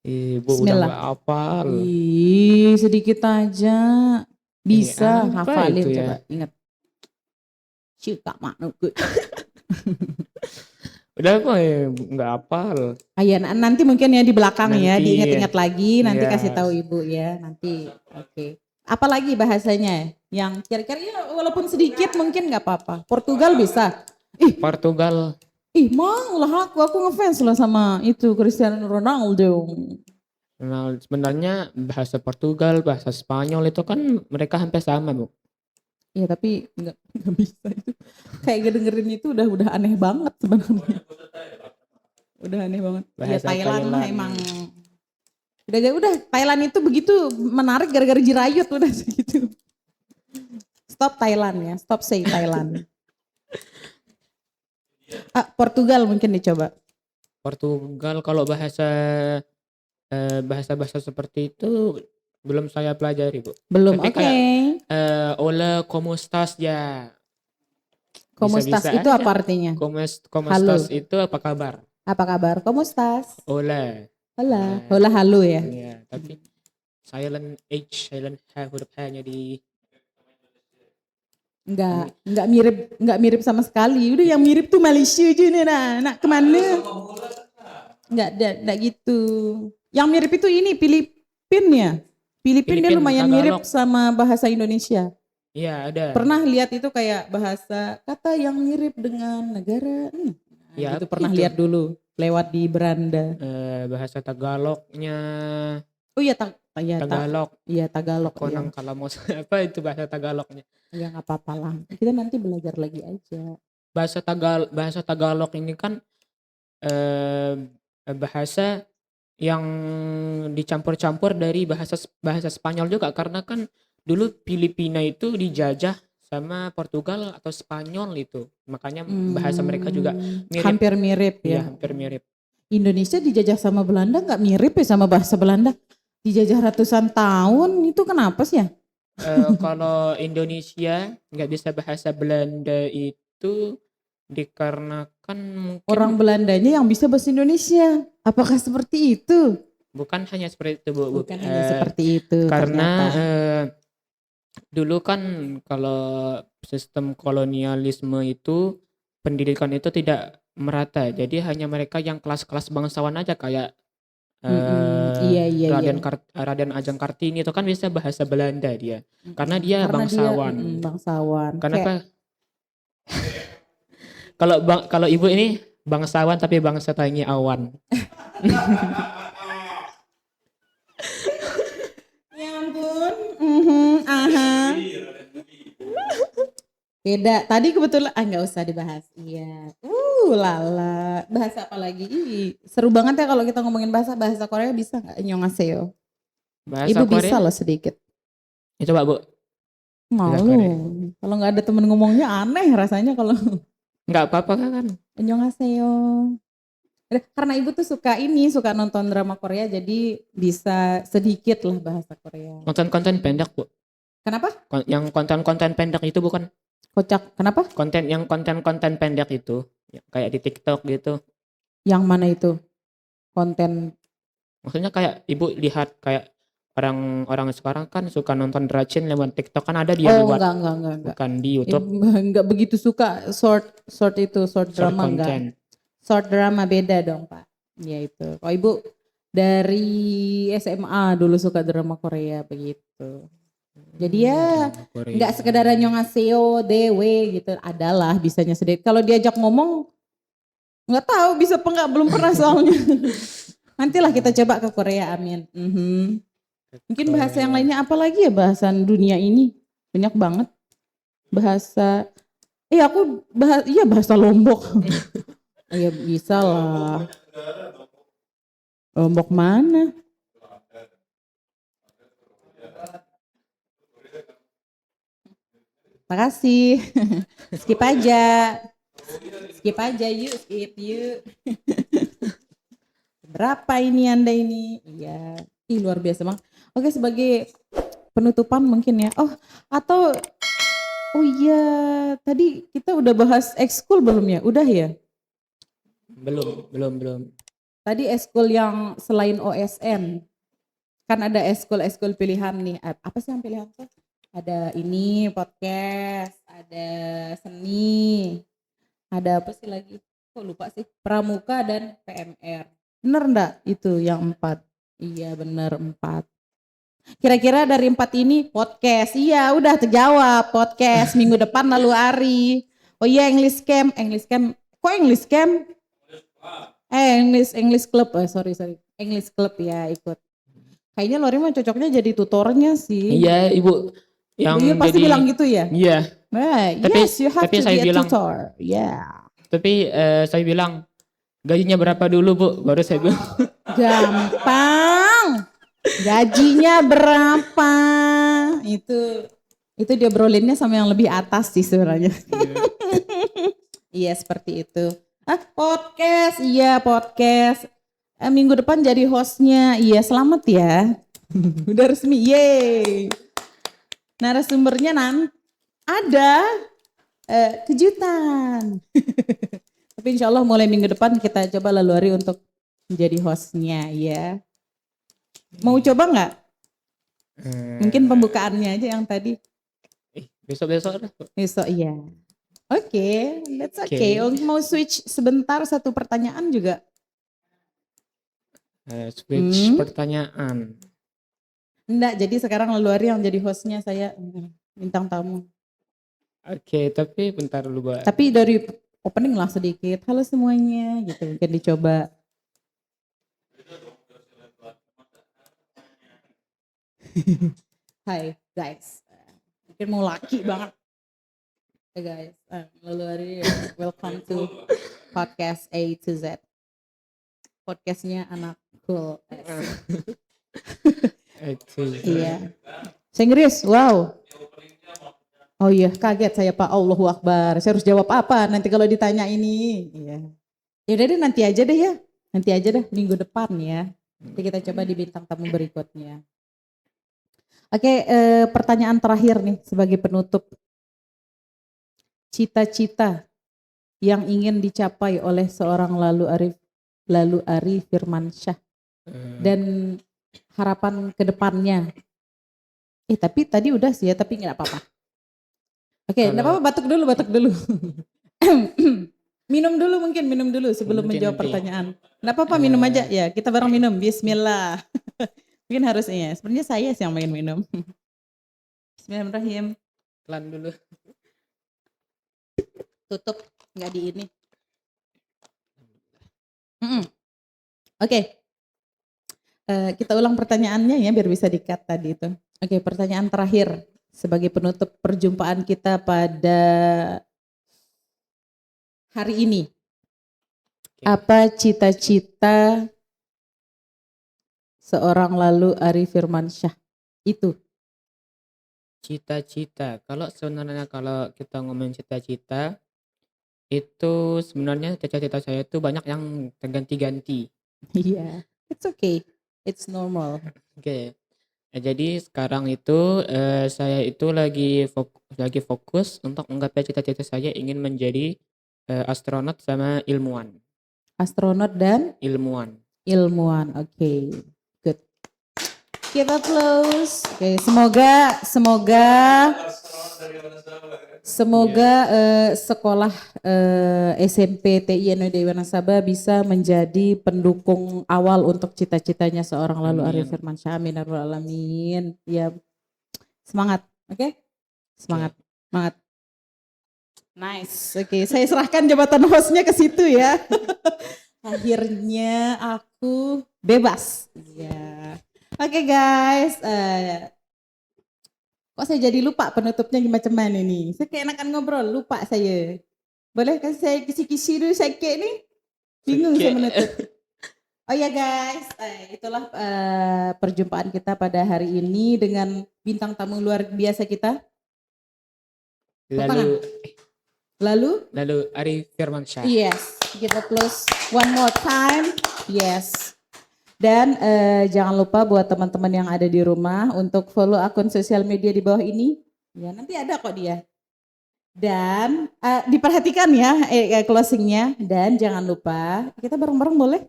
Ibu udah Bismillah. gak hafal. Ih, sedikit aja. Bisa Apa hafalin itu ya? coba, ingat. Cika manuk. Udah kok nggak hafal. Ayan, nanti mungkin ya di belakang ya, Nanti, diingat-ingat lagi, nanti iya. kasih tahu ibu ya, nanti. Oke. Apalagi bahasanya yang kira-kira ya walaupun sedikit mungkin nggak apa-apa. Portugal bisa. Portugal. Mau lah aku ngefans lah sama itu Cristiano Ronaldo. Nah, sebenarnya bahasa Portugal, bahasa Spanyol itu kan mereka hampir sama bu. Iya tapi nggak bisa itu. Kayak dengerin itu udah aneh banget sebenarnya. Udah aneh banget. Ya Thailand mah emang. Udah Thailand itu begitu menarik gara-gara Jirayut udah segitu. Stop Thailand ya, stop say Thailand. Portugal mungkin dicoba. Portugal kalau bahasa seperti itu belum saya pelajari bu. Belum, Tapi oke. kayak hola, ¿cómo estás ya? ¿Cómo estás itu apa artinya? ¿Cómo estás itu apa kabar? Apa kabar? ¿Cómo estás? Hola. Hola halo ya. Iya, tapi silent H, huruf H-nya di Enggak mirip sama sekali. Udah yang mirip tuh Malaysia aja nih nak kemana? Enggak gitu. Yang mirip itu ini Filipina dia lumayan Tagalog. mirip sama bahasa Indonesia. Iya ada. Pernah lihat itu kayak bahasa kata yang mirip dengan negara. Ya, itu pernah lihat dulu lewat di beranda. Bahasa Tagalognya. Oh iya Tagalog. Iya Tagalog. Konang kalau mau apa itu bahasa Tagalognya? Ya nggak apa-apa lah. Kita nanti belajar lagi aja. Bahasa Tagalog ini kan bahasa yang dicampur-campur dari bahasa Spanyol juga karena kan dulu Filipina itu dijajah sama Portugal atau Spanyol itu. Makanya bahasa mereka juga mirip. Hampir mirip Iya, ya. hampir mirip. Indonesia dijajah sama Belanda nggak mirip ya sama bahasa Belanda? Dijajah ratusan tahun itu kenapa sih ya? Kalau Indonesia nggak bisa bahasa Belanda itu dikarenakan Orang mungkin Belandanya yang bisa bahasa Indonesia. Apakah seperti itu? bukan hanya seperti itu, Bu. Bukan hanya seperti itu Karena ternyata. dulu kan kalau sistem kolonialisme itu pendidikan itu tidak merata. Jadi hanya mereka yang kelas-kelas bangsawan aja kayak Iya iya iya. Raden Ajeng Kartini itu kan bisa bahasa Belanda dia. Karena dia Karena dia bangsawan. bangsawan. Kayak Kenapa? Kalau ibu ini bangsawan tapi bangsa tangi awan. ya ampun. Aha. Beda. Tadi kebetulan nggak usah dibahas. Iya. Lala. Bahasa apa lagi? Ih, seru banget ya kalau kita ngomongin bahasa Korea bisa nggak? Annyeonghaseyo. Bahasa Ibu Korea bisa loh sedikit. itu Pak, Bu. Bahasa Malu. Korea. Kalau nggak ada temen ngomongnya aneh rasanya kalau Enggak apa-apa kan? annyeonghaseyo. Karena ibu tuh suka nonton drama Korea jadi bisa sedikit lah bahasa Korea. Konten-konten pendek, Bu. Kenapa? Yang konten-konten pendek itu bukan Kocak. Kenapa? konten pendek itu ya, kayak di TikTok gitu. Yang mana itu? Konten. Maksudnya kayak ibu lihat kayak orang-orang sekarang kan suka nonton Dracin lewat TikTok kan ada dia buat Enggak. bukan di YouTube Enggak begitu suka short short drama enggak. content. Short drama beda dong, Pak. Ya itu. Kalau ibu dari SMA dulu suka drama Korea begitu. Jadi ya Korea. nggak sekedar annyeonghaseyo, dewe gitu. Adalah bisanya sedikit. Kalau diajak ngomong nggak tahu bisa apa nggak belum pernah soalnya. Nantilah kita coba ke Korea, amin. Mungkin bahasa yang lainnya apa lagi ya bahasa dunia ini banyak banget bahasa. Bahasa Lombok. Iya bisa lah. Lombok mana? Makasih. Skip aja. Skip yuk. Berapa ini Anda ini? Iya. Luar biasa banget. Oke, sebagai penutupan mungkin ya. Oh iya, tadi kita udah bahas ekskul belum ya? Udah ya? Belum. Tadi ekskul yang selain OSN. Kan ada ekskul pilihan nih. Apa sih yang pilihan tuh? Ada ini podcast, ada seni, ada apa sih lagi? Kok lupa sih? Pramuka dan PMR. Bener enggak itu yang 4? Iya bener 4. Kira-kira dari 4 ini podcast. Iya udah terjawab podcast minggu depan lalu Ari. Oh iya English Camp. Kok English Camp? English Club. Sorry. English Club ya ikut. Kayaknya Lori mah cocoknya jadi tutornya sih. Iya, Ibu. Yang pasti jadi, bilang gitu ya? Iya. Yes, you have tapi to saya be a bilang, tutor. Yeah. Tapi saya bilang gajinya berapa dulu, Bu? Baru saya bilang. Gampang. Gajinya berapa? Itu dia brolinnya sama yang lebih atas sih sebenarnya. Iya seperti itu. Podcast. Iya podcast. Minggu depan jadi hostnya. Iya selamat ya. Udah resmi. Yeay. Narasumbernya ada kejutan. Tapi insya Allah mulai minggu depan kita coba lalui untuk menjadi hostnya ya. Mau coba nggak? Mungkin pembukaannya aja yang tadi. Besok-besok dah. Besok iya. Oke, that's okay. Mau switch sebentar satu pertanyaan juga. Switch pertanyaan. Enggak, jadi sekarang Laluari yang jadi hostnya, saya bintang tamu. Oke, tapi bentar dulu, Mbak. Tapi dari opening lah sedikit. Halo semuanya, gitu mungkin dicoba. Hai guys, mungkin mau laki banget. Hey guys, Laluari, welcome to podcast A to Z. Podcastnya anak cool. Iya. Bahasa Inggris, wow. Oh iya, kaget saya Pak. Allahu Akbar. Saya harus jawab apa nanti kalau ditanya ini? Iya. Ya udah deh, nanti aja deh ya. Nanti aja deh minggu depan ya. Nanti kita coba di bintang tamu berikutnya. Oke, pertanyaan terakhir nih sebagai penutup. Cita-cita yang ingin dicapai oleh seorang Lalu Ari Firmansyah dan harapan ke depannya. Tapi tadi udah sih ya, tapi nggak apa-apa. Oke, nggak apa-apa, batuk dulu. minum dulu sebelum menjawab pertanyaan. Nggak apa-apa, minum aja ya. Kita bareng minum. Bismillah. Mungkin harusnya. Sebenarnya saya sih yang pengen minum. Bismillahirrahmanirrahim. Pelan dulu. Tutup, nggak di ini. Oke. Kita ulang pertanyaannya ya biar bisa di-cut tadi itu. Oke, pertanyaan terakhir sebagai penutup perjumpaan kita pada hari ini. Apa cita-cita seorang Lalu Ari Firmansyah itu? Cita-cita. Kalau kita ngomongin cita-cita, itu sebenarnya cita-cita saya itu banyak yang terganti-ganti. Iya, it's okay, it's normal. Oke. Jadi sekarang itu saya itu lagi fokus untuk menggapai cita-cita saya ingin menjadi astronot sama ilmuwan. Astronot dan Ilmuwan. Oke, good. Kita close. Oke, semoga sekolah SMP TINWD Wanasaba bisa menjadi pendukung awal untuk cita-citanya seorang Lalu Ari Firmansyah. Amin ya rabbal alamin. Ya, semangat, oke? Semangat. Nice. Oke, saya serahkan jabatan hostnya ke situ ya. Akhirnya aku bebas. Ya. Oke guys. Kok saya jadi lupa penutupnya gimana nih? Saya kayak enakan ngobrol, lupa saya. Boleh kasih saya kisi-kisi dulu sakit nih? Bingung saya menutup. Oh ya guys, itulah perjumpaan kita pada hari ini dengan bintang tamu luar biasa kita. Lalu Ari Firmansyah. Yes, kita close one more time. Yes. Dan jangan lupa buat teman-teman yang ada di rumah untuk follow akun sosial media di bawah ini. Ya, nanti ada kok dia. Dan diperhatikan ya closingnya. Dan jangan lupa kita bareng-bareng boleh?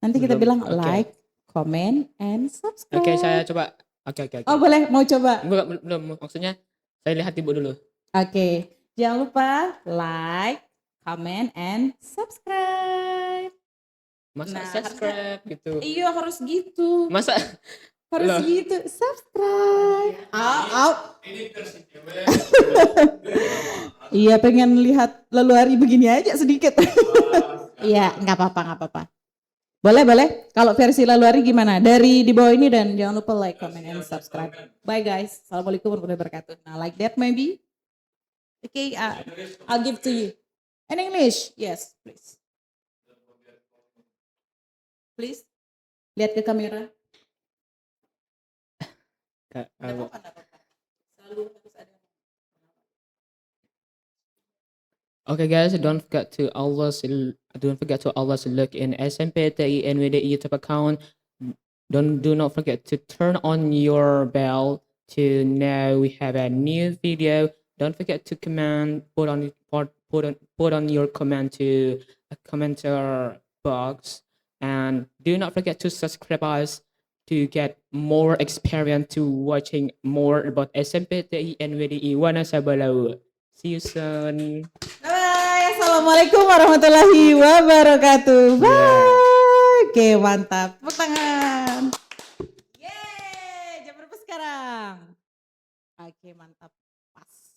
Nanti kita bilang like, comment, and subscribe. Oke, saya coba. Oke. Oh boleh, mau coba? Belum, maksudnya saya lihat ibu dulu. Oke, jangan lupa like, comment, and subscribe. Masa subscribe gitu? Iya harus gitu. Masa? Harus gitu, subscribe. Iya pengen lihat Lalu Ari begini aja sedikit. Iya nggak apa-apa. Boleh. Kalau versi Lalu Ari gimana? Dari di bawah ini dan jangan lupa like, comment, and subscribe. Bye guys. Assalamualaikum warahmatullahi wabarakatuh. Nah like that maybe. Okay, I'll give to you. In English, yes, please. Please, lihat ke kamera. Okay guys, don't forget to always look in SMPTI NWDI YouTube account. Do not forget to turn on your bell to know we have a new video. Don't forget to comment, put on your comment to a commenter box, and do not forget to subscribe us to get more experience to watching more about SMPTI NWDI Wanasaba. See you soon. Bye. Assalamualaikum warahmatullahi wabarakatuh. Bye. Oke, mantap. Tepuk tangan. Yeay, jam berapa sekarang? Oke, mantap. Pas.